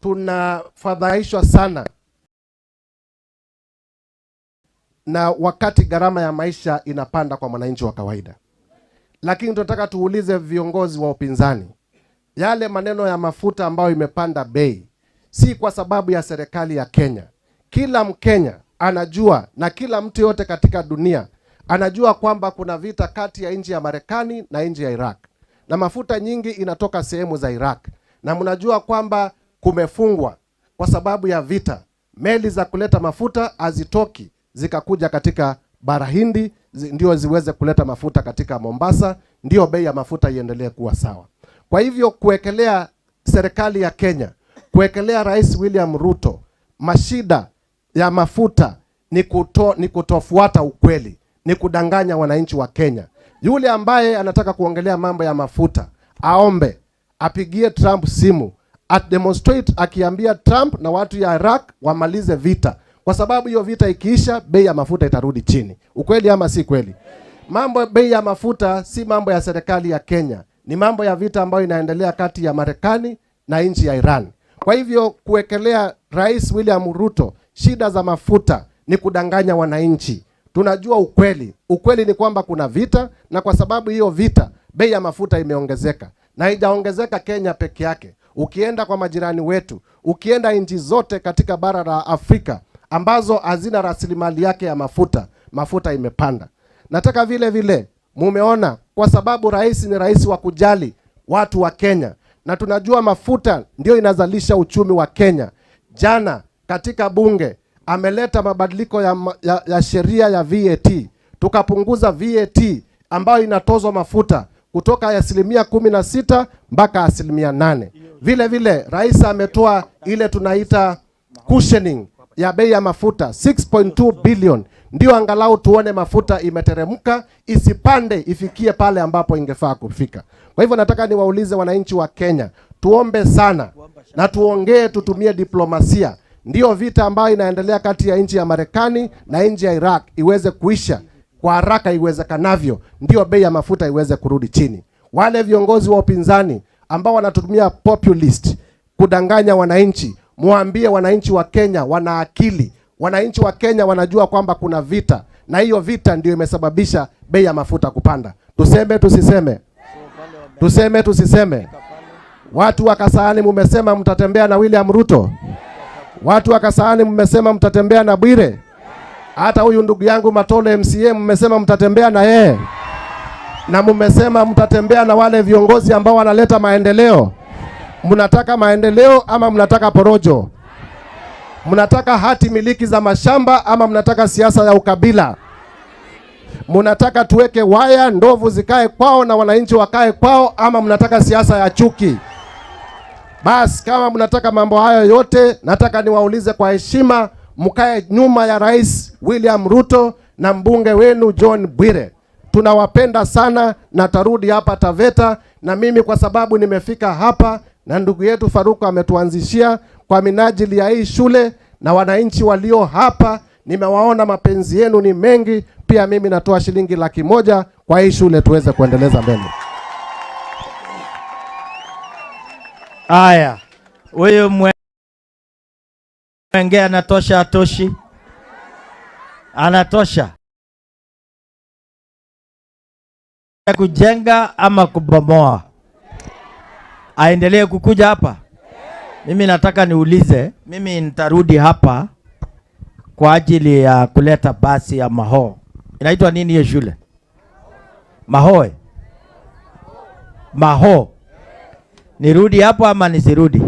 tunafadhaishwa sana na wakati gharama ya maisha inapanda kwa mwananchi wa kawaida. Lakini tunataka tuulize viongozi wa upinzani, yale maneno ya mafuta ambayo imepanda bei si kwa sababu ya serikali ya Kenya. Kila Mkenya anajua na kila mtu yote katika dunia anajua kwamba kuna vita kati ya nchi ya Marekani na nchi ya Iraq. Na mafuta nyingi inatoka sehemu za Iraq. Na mnajua kwamba kumefungwa kwa sababu ya vita. Meli za kuleta mafuta hazitoki zikakuja katika bara Hindi ndio ziweze kuleta mafuta katika Mombasa, ndio bei ya mafuta iendelee kuwa sawa. Kwa hivyo kuwekelea serikali ya Kenya, kuwekelea Rais William Ruto mashida ya mafuta ni kutofuata ukweli, ni kudanganya wananchi wa Kenya. Yule ambaye anataka kuongelea mambo ya mafuta, aombe, apigie Trump simu, demonstrate akiambia Trump na watu ya Iraq wamalize vita. Kwa sababu hiyo vita ikiisha, bei ya mafuta itarudi chini. Ukweli ama si kweli? Mambo bei ya mafuta si mambo ya serikali ya Kenya. Ni mambo ya vita ambayo inaendelea kati ya Marekani na nchi ya Iran. Kwa hivyo kuwekelea Rais William Ruto shida za mafuta ni kudanganya wananchi. Tunajua ukweli. Ukweli ni kwamba kuna vita, na kwa sababu hiyo vita bei ya mafuta imeongezeka. Na haijaongezeka Kenya peke yake. Ukienda kwa majirani wetu, ukienda nchi zote katika bara la Afrika ambazo hazina rasilimali yake ya mafuta, mafuta imepanda. Nataka vile vile mumeona kwa sababu rais ni rais wa kujali watu wa Kenya, na tunajua mafuta ndio inazalisha uchumi wa Kenya. Jana katika bunge ameleta mabadiliko ya sheria ya VAT. Tukapunguza VAT ambayo inatozwa mafuta kutoka 16% mpaka 8%. Vile vile rais ametoa ile tunaita cushioning ya bei ya mafuta 6.2 billion, ndio angalau tuone mafuta imeteremka, isipande ifikie pale ambapo ingefaa kufika. Kwa hivyo nataka niwaulize wananchi wa Kenya, tuombe sana na tuongee, tutumie diplomasia, ndio vita ambayo inaendelea kati ya nchi ya Marekani na nchi ya Iraq iweze kuisha kwa haraka iwezekanavyo, ndio bei ya mafuta iweze kurudi chini. Wale viongozi wa upinzani ambao wanatumia populist kudanganya wananchi, muambie wananchi wa Kenya wana akili. Wananchi wa Kenya wanajua kwamba kuna vita, na hiyo vita ndio imesababisha bei ya mafuta kupanda. Tuseme tusiseme? Tuseme tusiseme? Watu wa Kasarani mmesema mtatembea na William Ruto. Watu wa Kasarani mmesema mtatembea na Bwire. Hata huyu ndugu yangu Matole MCA mmesema mtatembea na yeye. Na mmesema mtatembea na wale viongozi ambao wanaleta maendeleo. Mnataka maendeleo ama mnataka porojo? Mnataka hati miliki za mashamba ama mnataka siasa ya ukabila? Mnataka tuweke waya ndovu zikae kwao na wananchi wakae kwao, ama mnataka siasa ya chuki? Bas, kama mnataka mambo hayo yote, nataka niwaulize kwa heshima, mkae nyuma ya Rais William Ruto na mbunge wenu John Bwire. Tunawapenda sana na tarudi hapa Taveta, na mimi kwa sababu nimefika hapa na ndugu yetu Faruku ametuanzishia kwa minajili ya hii shule na wananchi walio hapa, nimewaona mapenzi yenu ni mengi. Pia mimi natoa shilingi 100,000 kwa hii shule tuweze kuendeleza mbele. Aya, huyu mwenge anatosha atoshi? Anatosha kujenga ama kubomoa? Aendelee kukuja hapa? Mimi nataka niulize, mimi nitarudi hapa kwa ajili ya kuleta basi ya Maho. Inaitwa nini hiyo shule? Mahoe? Maho. Nirudi hapo ama nisirudi?